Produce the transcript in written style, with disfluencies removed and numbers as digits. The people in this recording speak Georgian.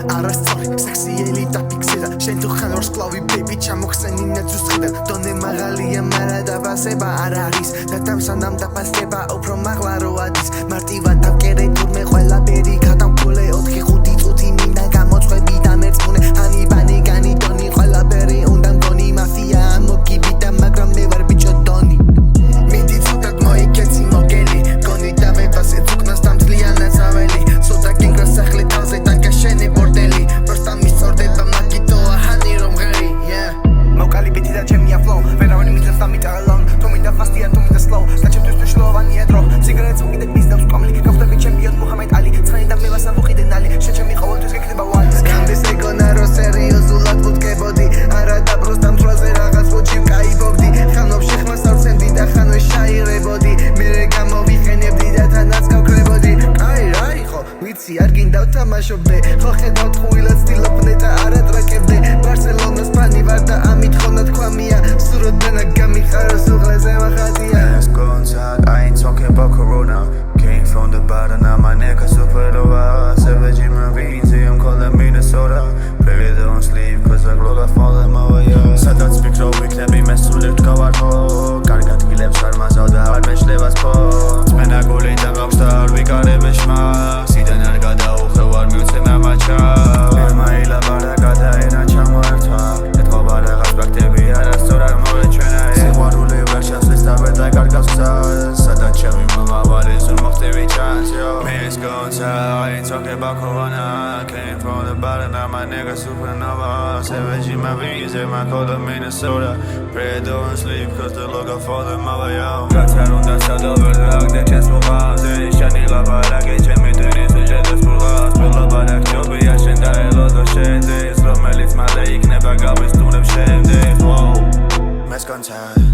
Arastori, sexieli da pixida Შენ თუ ხან ორ სკლავი baby ჩამოხსენი ნაძვის ხედან დონე მაღალია მარა დაბასება არ არის და დამსანამ დაფასება უფრო მაღლა რო ადის მარტივად დავკერე თურმე ყველაფერი გადავქულე 4-5 წუთი მინდა გამოწვევი და მერწმუნე ანიბანი განი დონი ყველაფერი უნდა მგონი მაფია მოგივიდა მაგრამ მე ვარ ბიჭო დონი მიდი ცოტად მოიქეცი მოგელი გონი დავებასე ძუკნას დამძლიანად საველი სოდა გინგრას სახლი თავზე დაგაშენე ბორდელი პროსტა მისწორდება მაგიტოა ჰანი რომ ღერი მოვკალიბეთი და ჩემია flow ვერავინ მიძებს და მიტალონ თუ მინდა ფასტია თუ მინდა slow და ჩემთვის მნიშვნელოვანია დრო სიგარეტს ვიყიდე მისდევს კომლი გავხდები ჩემპიონ მუჰამედ ალი ცხენი და მევასა ვუყიდე ნალი შენ ჩემი ყოველთვის გეკრება ვალი სკამბის ეგონა რო სერიოზულად ვუდგებოდი არა და პროსტა მთვაზე რაღაც ვუჩი ვკაიბობდი ხანობს შეხმას ავცენდი და ხანვე შაირებოდი მერე გამოვიხენებდი და თანაც გავკრებოდი აი ხო ვიცი არ გინდა ვთამაშობდე ხო ხედავთ ხუილად ცდილობდე და არა ტრაკებდე ბარსელონას ფანი ვარ და ამით ხონა თქვამია სუროდანა გამიხაროს უღლეზე მახატია Let's go inside, I ain't talking about corona Came from the bottom, now my neck is super over Savage in my veins, I'm calling Minnesota Baby don't sleep, cause I glow, I fall in my way სადაც ვფიქრობ იქნები მესულებ თქვავართ კარგად გილებს არ მასავ და არ მეშლებას ფო წმენა გული და გაქვს და არ ვიკარებ ეშმა სიდან არ გადაუხრევ არ მივცე მამაჩა ემაილა ბარაკა და ენა ჩამოერთვა ეთყობა რაღაც პრაქტები არასწორ არ მოვეჩვენა სიყვარული ვერ შეძლეს და ვერ დაკარგავს გზას სადაც ჩემი მამა ვარი ზურ მოხდები ჩანს Please go inside, I ain't talking about corona Came from the bottom, now my nigga supernova Savage in my veins, and my cold of Minnesota Pray don't sleep, cause the logo for the mother, yo Gatar უნდა სადავერ დაგდე ჩემს მოყავზე შენი ლაბარაკი ჩემი ტვინის უჯედოს პურღავს ლაბარაკ ჯობია შენ და ელოდო შედეს რომელიც მალე იქნება გავისტუნებ შემდეგ Let's go inside